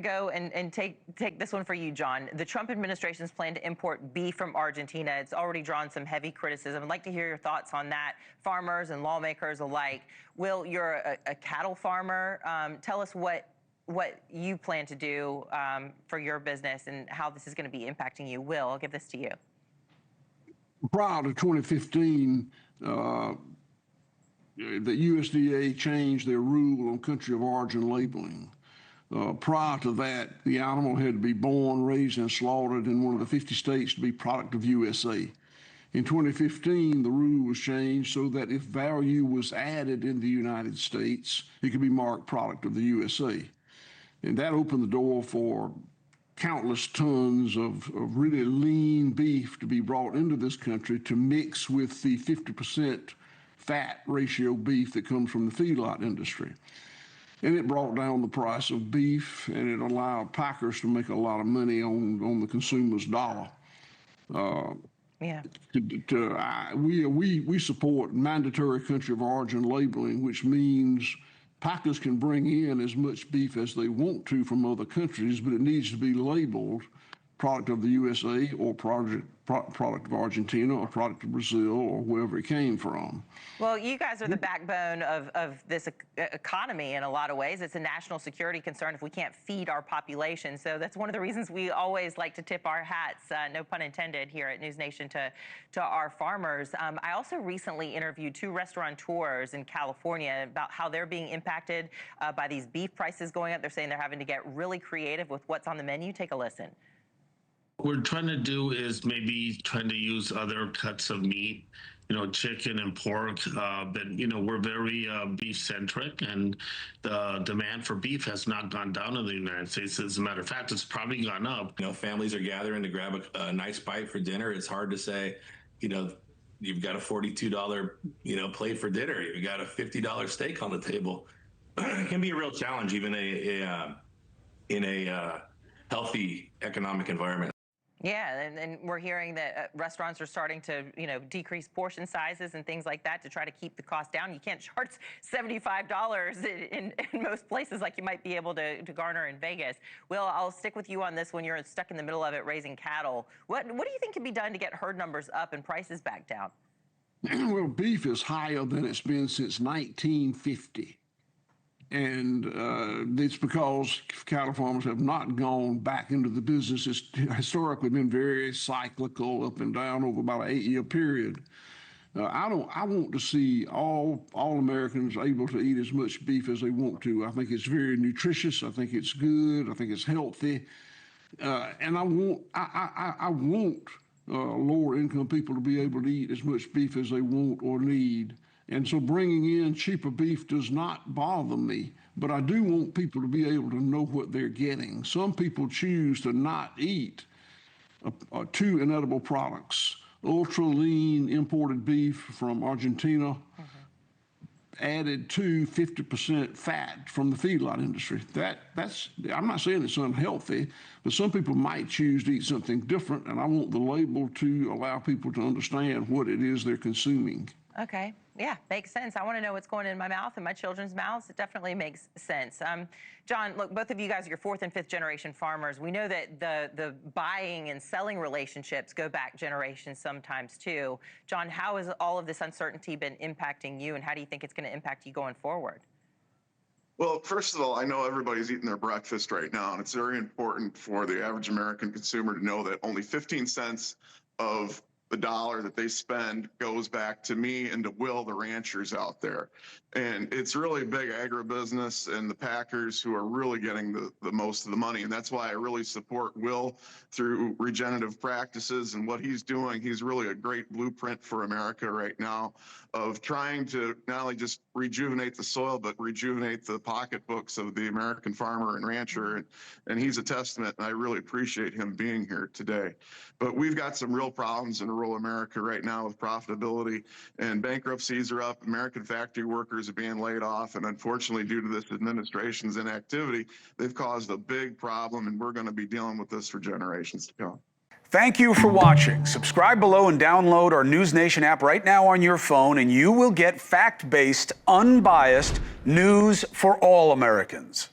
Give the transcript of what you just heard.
Go and take this one for you, John. The Trump administration's plan to import beef from Argentina, it's already drawn some heavy criticism. I'd like to hear your thoughts on that, farmers and lawmakers alike. Will, you're a cattle farmer. Tell us what you plan to do for your business and how this is going to be impacting you. Will, I'll give this to you. Prior to 2015, the USDA changed their rule on country of origin labeling. Prior to that, the animal had to be born, raised, and slaughtered in one of the 50 states to be product of USA. In 2015, the rule was changed so that if value was added in the United States, it could be marked product of the USA. And that opened the door for countless tons of really lean beef to be brought into this country to mix with the 50% fat ratio beef that comes from the feedlot industry. And it brought down the price of beef, and it allowed packers to make a lot of money on the consumer's dollar. We support mandatory country of origin labeling, which means packers can bring in as much beef as they want to from other countries, but it needs to be labeled product of the USA or product of Argentina or product of Brazil or wherever it came from. Well, you guys are the backbone of this economy in a lot of ways. It's a national security concern if we can't feed our population. So that's one of the reasons we always like to tip our hats, no pun intended, here at NewsNation to our farmers. I also recently interviewed 2 restaurateurs in California about how they're being impacted by these beef prices going up. They're saying they're having to get really creative with what's on the menu. Take a listen. What we're trying to do is maybe trying to use other cuts of meat, chicken and pork, but, we're very beef-centric, and the demand for beef has not gone down in the United States. As a matter of fact, it's probably gone up. Families are gathering to grab a nice bite for dinner. It's hard to say, you've got a $42, plate for dinner. You've got a $50 steak on the table. It can be a real challenge, even in a healthy economic environment. Yeah, and we're hearing that restaurants are starting to, decrease portion sizes and things like that to try to keep the cost down. You can't charge $75 in most places like you might be able to garner in Vegas. Will, I'll stick with you on this when you're stuck in the middle of it raising cattle. What do you think can be done to get herd numbers up and prices back down? Well, beef is higher than it's been since 1950. And it's because cattle farmers have not gone back into the business. It's historically been very cyclical, up and down over about an 8-year period. I want to see all Americans able to eat as much beef as they want to. I think it's very nutritious. I think it's good. I think it's healthy. And I want lower income people to be able to eat as much beef as they want or need. And so bringing in cheaper beef does not bother me, but I do want people to be able to know what they're getting. Some people choose to not eat 2 inedible products, ultra lean imported beef from Argentina, added to 50% fat from the feedlot industry. That's I'm not saying it's unhealthy, but some people might choose to eat something different, and I want the label to allow people to understand what it is they're consuming. Okay. Yeah, makes sense. I want to know what's going in my mouth and my children's mouths. It definitely makes sense. John, look, both of you guys are your 4th and 5th generation farmers. We know that the buying and selling relationships go back generations sometimes too. John, how has all of this uncertainty been impacting you, and how do you think it's going to impact you going forward? Well, first of all, I know everybody's eating their breakfast right now, and it's very important for the average American consumer to know that only 15 cents of the dollar that they spend goes back to me and to Will, the ranchers out there. And it's really big agribusiness and the packers who are really getting the most of the money. And that's why I really support Will through regenerative practices and what he's doing. He's really a great blueprint for America right now of trying to not only just rejuvenate the soil, but rejuvenate the pocketbooks of the American farmer and rancher. And he's a testament, and I really appreciate him being here today. But we've got some real problems in rural America right now with profitability, and bankruptcies are up. American factory workers are being laid off, and unfortunately, due to this administration's inactivity, they've caused a big problem, and we're going to be dealing with this for generations to come. Thank you for watching. Subscribe below and download our NewsNation app right now on your phone, and you will get fact-based, unbiased news for all Americans.